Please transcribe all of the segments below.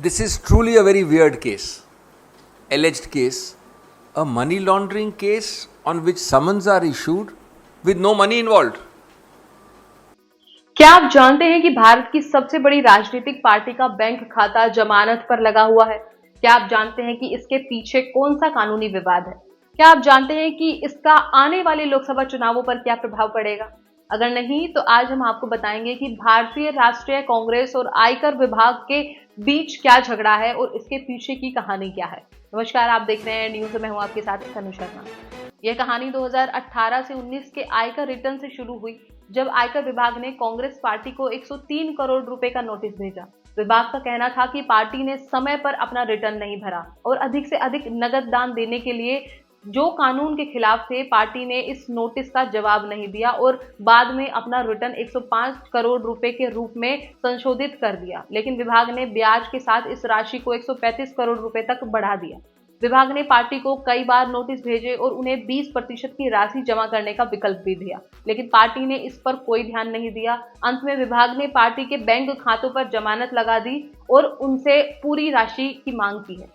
This is truly a very weird case, alleged case, a money laundering case on which summons are issued with no money involved. क्या आप जानते हैं कि भारत की सबसे बड़ी राजनीतिक पार्टी का बैंक खाता जमानत पर लगा हुआ है? क्या आप जानते हैं कि इसके पीछे कौन सा कानूनी विवाद है? क्या आप जानते हैं कि इसका आने वाले लोकसभा चुनावों पर क्या प्रभाव पड़ेगा? अगर नहीं तो आज हम आपको बताएंगे कि भारतीय राष्ट्रीय कांग्रेस और आयकर विभाग के बीच क्या झगड़ा है और इसके पीछे की कहानी क्या है। नमस्कार, आप देख रहे हैं न्यूज, मैं हूं आपके साथ तनु शर्मा। यह कहानी 2018 से 19 के आयकर रिटर्न से शुरू हुई, जब आयकर विभाग ने कांग्रेस पार्टी को 103 करोड़ रुपए का नोटिस भेजा। विभाग का कहना था कि पार्टी ने समय पर अपना रिटर्न नहीं भरा और अधिक से अधिक नगद दान देने के लिए जो कानून के खिलाफ थे, पार्टी ने इस नोटिस का जवाब नहीं दिया और बाद में अपना रिटर्न 105 करोड़ रुपए के रूप में संशोधित कर दिया। लेकिन विभाग ने ब्याज के साथ इस राशि को 135 करोड़ रुपए तक बढ़ा दिया। विभाग ने पार्टी को कई बार नोटिस भेजे और उन्हें 20% की राशि जमा करने का विकल्प भी दिया, लेकिन पार्टी ने इस पर कोई ध्यान नहीं दिया। अंत में विभाग ने पार्टी के बैंक खातों पर जमानत लगा दी और उनसे पूरी राशि की मांग की है।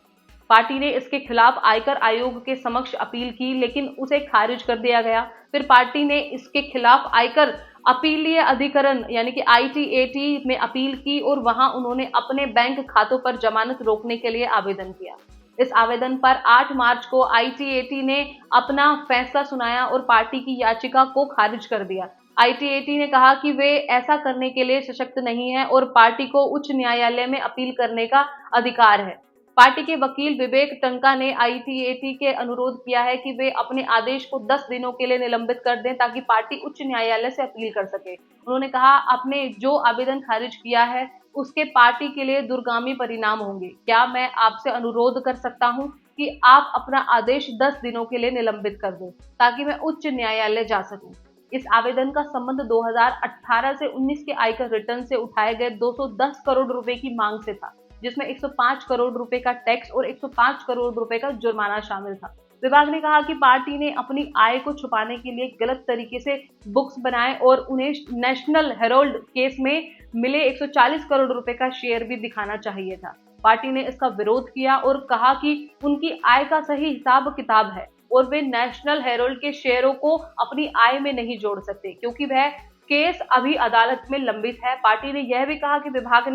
पार्टी ने इसके खिलाफ आयकर आयोग के समक्ष अपील की, लेकिन उसे खारिज कर दिया गया। फिर पार्टी ने इसके खिलाफ आयकर अपीलीय अधिकरण यानी कि ITAT में अपील की और वहां उन्होंने अपने बैंक खातों पर जमानत रोकने के लिए आवेदन किया। इस आवेदन पर 8 मार्च को ITAT ने अपना फैसला सुनाया और पार्टी की याचिका को खारिज कर दिया। ITAT ने कहा कि वे ऐसा करने के लिए सशक्त नहीं है और पार्टी को उच्च न्यायालय में अपील करने का अधिकार है। पार्टी के वकील विवेक टंका ने ITAT के अनुरोध किया है कि वे अपने आदेश को 10 दिनों के लिए निलंबित कर दें ताकि पार्टी उच्च न्यायालय से अपील कर सके। उन्होंने कहा, आपने जो आवेदन खारिज किया है उसके पार्टी के लिए दूरगामी परिणाम होंगे। क्या मैं आपसे अनुरोध कर सकता हूं कि आप अपना आदेश 10 दिनों के लिए निलंबित कर दें ताकि मैं उच्च न्यायालय जा सकूं। इस आवेदन का संबंध 2018 से 19 के आयकर रिटर्न से उठाए गए 210 करोड़ रुपए की मांग से था, जिसमें 105 करोड़ रुपए का टैक्स और 105 करोड़ रुपए का जुर्माना शामिल था। विभाग ने कहा कि पार्टी ने अपनी आय को छुपाने के लिए गलत तरीके से बुक्स बनाए और उन्हें नेशनल हेराल्ड केस में मिले 140 करोड़ रुपए का शेयर भी दिखाना चाहिए था। पार्टी ने इसका विरोध किया और कहा कि उनकी आय का सही हिसाब किताब है और वे नेशनल हेराल्ड के शेयरों को अपनी आय में नहीं जोड़ सकते क्योंकि वह केस अभी अदालत में लंबित है। पार्टी ने यह भी कहा कि विभाग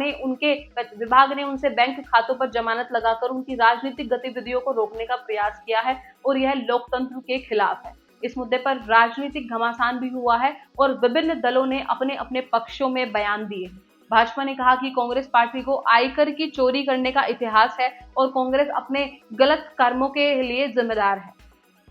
ने उनसे बैंक खातों पर जमानत लगाकर उनकी राजनीतिक गतिविधियों को रोकने का प्रयास किया है और यह लोकतंत्र के खिलाफ है। इस मुद्दे पर राजनीतिक घमासान भी हुआ है और विभिन्न दलों ने अपने अपने पक्षों में बयान दिए हैं। भाजपा ने कहा कि कांग्रेस पार्टी को आयकर की चोरी करने का इतिहास है और कांग्रेस अपने गलत कर्मों के लिए जिम्मेदार है।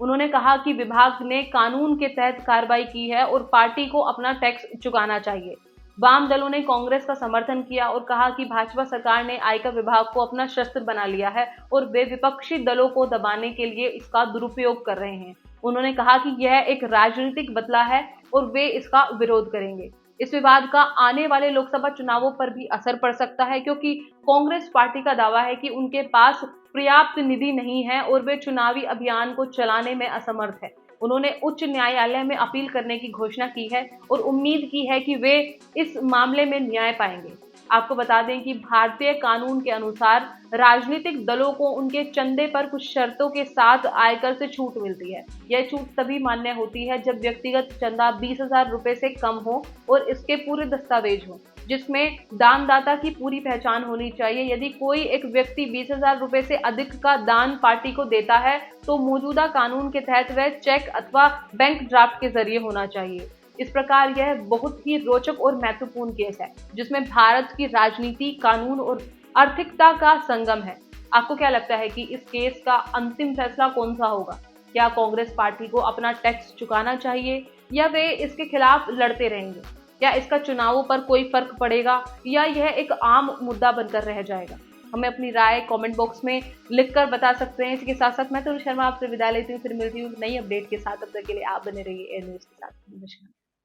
उन्होंने कहा कि विभाग ने कानून के तहत कार्रवाई की है और पार्टी को अपना टैक्स चुकाना चाहिए। वाम दलों ने कांग्रेस का समर्थन किया और कहा कि भाजपा सरकार ने आयकर विभाग को अपना शस्त्र बना लिया है और वे विपक्षी दलों को दबाने के लिए इसका दुरुपयोग कर रहे हैं। उन्होंने कहा कि यह एक राजनीतिक बदला है और वे इसका विरोध करेंगे। इस विवाद का आने वाले लोकसभा चुनावों पर भी असर पड़ सकता है क्योंकि कांग्रेस पार्टी का दावा है कि उनके पास पर्याप्त निधि नहीं है और वे चुनावी अभियान को चलाने में असमर्थ है। उन्होंने उच्च न्यायालय में अपील करने की घोषणा की है और उम्मीद की है कि वे इस मामले में न्याय पाएंगे। आपको बता दें कि भारतीय कानून के अनुसार राजनीतिक दलों को उनके चंदे पर कुछ शर्तों के साथ आयकर से छूट मिलती है। यह छूट तभी मान्य होती है जब व्यक्तिगत चंदा 20,000 रुपए से कम हो और इसके पूरे दस्तावेज हो, जिसमें दानदाता की पूरी पहचान होनी चाहिए। यदि कोई एक व्यक्ति 20,000 रुपए से अधिक का दान पार्टी को देता है तो मौजूदा कानून के तहत वह चेक अथवा बैंक ड्राफ्ट के जरिए होना चाहिए। इस प्रकार यह बहुत ही रोचक और महत्वपूर्ण केस है जिसमें भारत की राजनीति, कानून और आर्थिकता का संगम है। आपको क्या लगता है कि इस केस का अंतिम फैसला कौन सा होगा? क्या कांग्रेस पार्टी को अपना टैक्स चुकाना चाहिए या वे इसके खिलाफ लड़ते रहेंगे? क्या इसका चुनावों पर कोई फर्क पड़ेगा या यह एक आम मुद्दा बनकर रह जाएगा? हमें अपनी राय कमेंट बॉक्स में लिखकर बता सकते हैं। इसके साथ साथ मैं तनु शर्मा आपसे विदा लेती हूँ, फिर मिलती हूँ नई अपडेट के साथ। तब तक के लिए आप बने रहिए ए न्यूज़ के साथ। नमस्कार।